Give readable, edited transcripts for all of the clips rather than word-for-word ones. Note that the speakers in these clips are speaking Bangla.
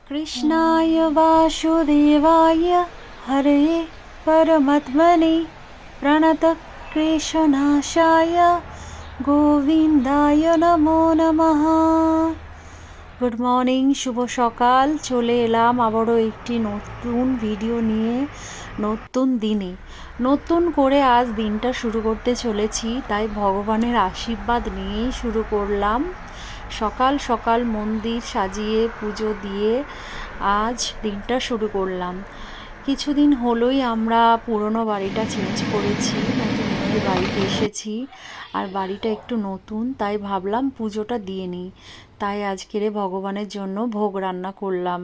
कृष्णाय वासुदेवाय हरे परमात्मने प्रणतक्लेशनाशाय गोविन्दाय नमो नमः। গুড মর্নিং, শুভ সকাল। চলে এলাম আবারও একটি নতুন ভিডিও নিয়ে, নতুন দিনে নতুন করে আজ দিনটা শুরু করতে চলেছি। তাই ভগবানের আশীর্বাদ নিয়েই শুরু করলাম। সকাল সকাল মন্দির সাজিয়ে পুজো দিয়ে আজ দিনটা শুরু করলাম। কিছুদিন হলোই আমরা পুরনো বাড়িটা চেঞ্জ করেছি, নতুন একটি বাড়িতে এসেছি। আর বাড়িটা একটু নতুন, তাই ভাবলাম পুজোটা দিয়ে নিই। তাই আজকের ভগবানের জন্য ভোগ রান্না করলাম।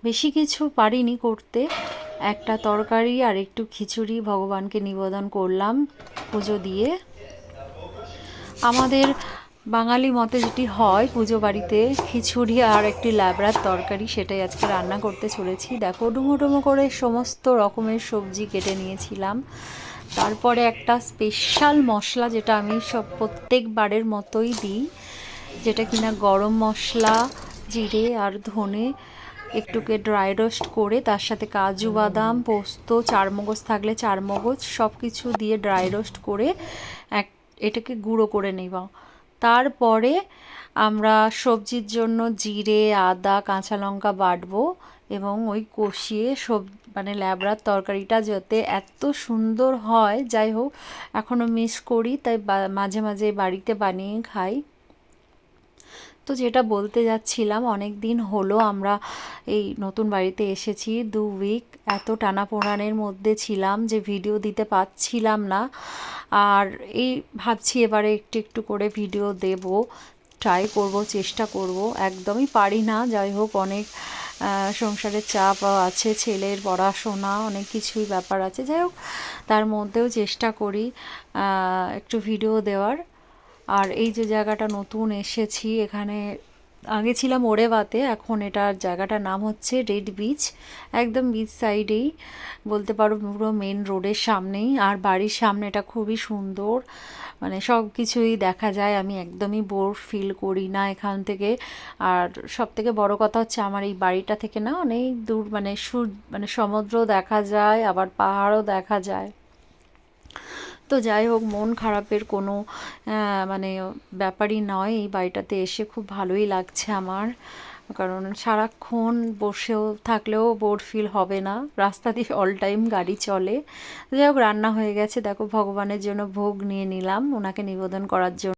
বেশি কিছু পারিনি করতে, একটা তরকারি আর একটু খিচুড়ি ভগবানকে নিবেদন করলাম পুজো দিয়ে। আমাদের বাঙালি মতে যেটি হয় পুজো বাড়িতে, খিচুড়ি আর একটি ল্যাবড়ার তরকারি, সেটাই আজকে রান্না করতে চলেছি। দেখো ডুমো ডুমো করে সমস্ত রকমের সবজি কেটে নিয়েছিলাম। তারপরে একটা স্পেশাল মশলা, যেটা আমি প্রত্যেকবারের মতোই দিই, যেটা কিনা গরম মশলা, জিরে আর ধনে একটুকে ড্রাই রোস্ট করে, তার সাথে কাজু বাদাম, পোস্ত, চারমগজ থাকলে চারমগজ সব কিছু দিয়ে ড্রাই রোস্ট করে এটাকে গুঁড়ো করে নেব। তারপরে আমরা সবজির জন্য জিরে, আদা, কাঁচা লঙ্কা বাটবো এবং ওই কষিয়ে মানে ল্যাবড়ার তরকারিটা যাতে এত সুন্দর হয়, যাই হোক এখনও মিস করি, তাই মাঝে মাঝে বাড়িতে বানিয়ে খাই। তো যেটা বলতে যাচ্ছিলাম, অনেক দিন হলো আমরা এই নতুন বাড়িতে এসেছি, 2 উইক এত টানাপোড়ানের মধ্যে ছিলাম যে ভিডিও দিতে পারছিলাম না। আর এই ভাবছি এবারে একটু একটু করে ভিডিও দেব, ট্রাই করব, চেষ্টা করব। একদমই পারি না, যাই হোক অনেক সংসারের চাপ আছে, ছেলের পড়াশোনা, অনেক কিছুই ব্যাপার আছে, যাই হোক তার মধ্যেও চেষ্টা করি একটু ভিডিও দেওয়ার। আর এই যে জায়গাটা নতুন এসেছি, এখানে আগে ছিলাম ওরেবাতে, এখন এটার জায়গাটার নাম হচ্ছে রেড বিচ। একদম বিচ সাইডেই বলতে পারো, পুরো মেন রোডের সামনেই। আর বাড়ির সামনে এটা খুবই সুন্দর, মানে সব কিছুই দেখা যায়। আমি একদমই বোর ফিল করি না এখান থেকে। আর সব থেকে বড় কথা হচ্ছে, আমার এই বাড়িটা থেকে না অনেক দূর মানে সমুদ্র দেখা যায়, আবার পাহাড়ও দেখা যায়। তো যাই হোক, মন খারাপের কোনো মানে ব্যাপারই নয়। এই বাড়িটাতে এসে খুব ভালোই লাগছে আমার, কারণ সারাক্ষণ বসেও থাকলেও বোর ফিল হবে না, রাস্তা দিয়ে অল টাইম গাড়ি চলে। যাই হোক রান্না হয়ে গেছে, দেখো ভগবানের জন্য ভোগ নিয়ে নিলাম ওনাকে নিবেদন করার জন্য।